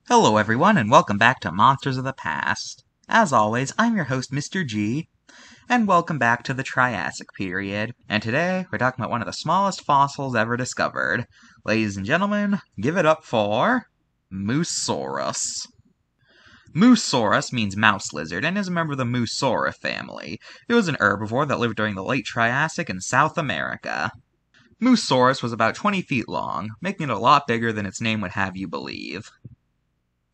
Hello everyone, and welcome back to Monsters of the Past. As always, I'm your host, Mr.G, and welcome back to the Triassic period. And today, we're talking about one of the smallest fossils ever discovered. Ladies and gentlemen, give it up for Mussaurus. Mussaurus means mouse lizard and is a member of the Mussaura family. It was an herbivore that lived during the late Triassic in South America. Mussaurus was about 20 feet long, making it a lot bigger than its name would have you believe.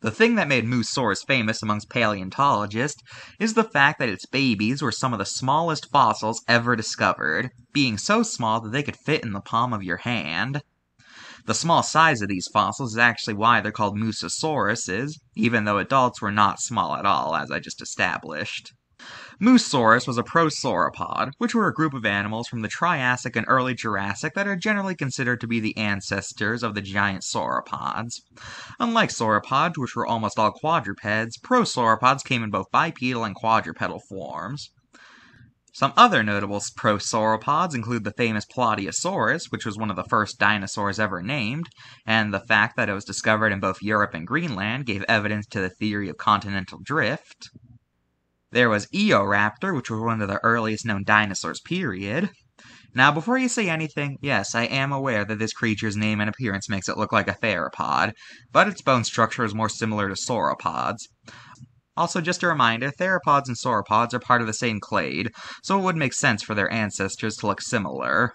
The thing that made Mussaurus famous amongst paleontologists is the fact that its babies were some of the smallest fossils ever discovered, being so small that they could fit in the palm of your hand. The small size of these fossils is actually why they're called Musasauruses, even though adults were not small at all, as I just established. Mussaurus was a prosauropod, which were a group of animals from the Triassic and early Jurassic that are generally considered to be the ancestors of the giant sauropods. Unlike sauropods, which were almost all quadrupeds, prosauropods came in both bipedal and quadrupedal forms. Some other notable prosauropods include the famous Plateosaurus, which was one of the first dinosaurs ever named, and the fact that it was discovered in both Europe and Greenland gave evidence to the theory of continental drift. There was Eoraptor, which was one of the earliest known dinosaurs, period. Now, before you say anything, yes, I am aware that this creature's name and appearance makes it look like a theropod, but its bone structure is more similar to sauropods. Also, just a reminder, theropods and sauropods are part of the same clade, so it would make sense for their ancestors to look similar.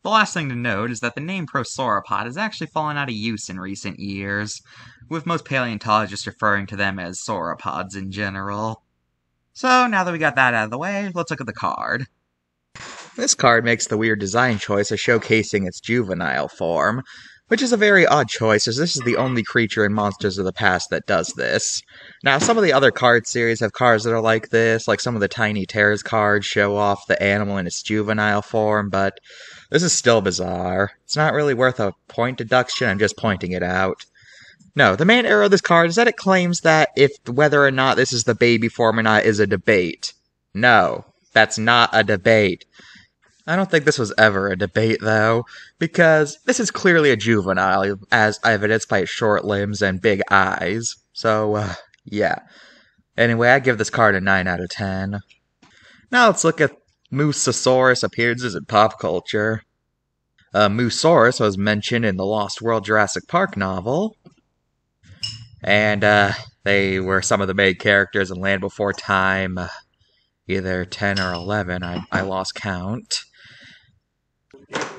The last thing to note is that the name prosauropod has actually fallen out of use in recent years, with most paleontologists referring to them as sauropods in general. So, now that we got that out of the way, let's look at the card. This card makes the weird design choice of showcasing its juvenile form, which is a very odd choice, as this is the only creature in Monsters of the Past that does this. Now, some of the other card series have cards that are like this, like some of the Tiny Terrors cards show off the animal in its juvenile form, but this is still bizarre. It's not really worth a point deduction, I'm just pointing it out. No, the main error of this card is that it claims that whether or not this is the baby form or not is a debate. No, that's not a debate. I don't think this was ever a debate, though, because this is clearly a juvenile, as evidenced by its short limbs and big eyes. So, yeah. Anyway, I give this card a 9 out of 10. Now let's look at Mosasaurus appearances in pop culture. Mussaurus was mentioned in the Lost World Jurassic Park novel. And, they were some of the main characters in Land Before Time, either 10 or 11, I lost count.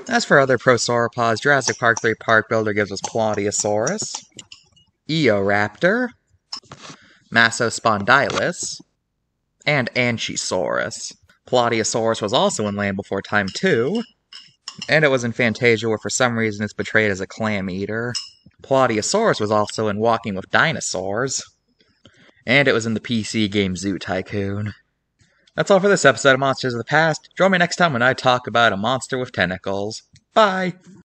As for other prosauropods, Jurassic Park 3 Park Builder gives us Plateosaurus, Eoraptor, Massospondylus, and Anchisaurus. Plateosaurus was also in Land Before Time 2, and it was in Fantasia where for some reason it's portrayed as a clam eater. Plateosaurus was also in Walking with Dinosaurs, and it was in the PC game Zoo Tycoon. That's all for this episode of Monsters of the Past. Join me next time when I talk about a monster with tentacles. Bye!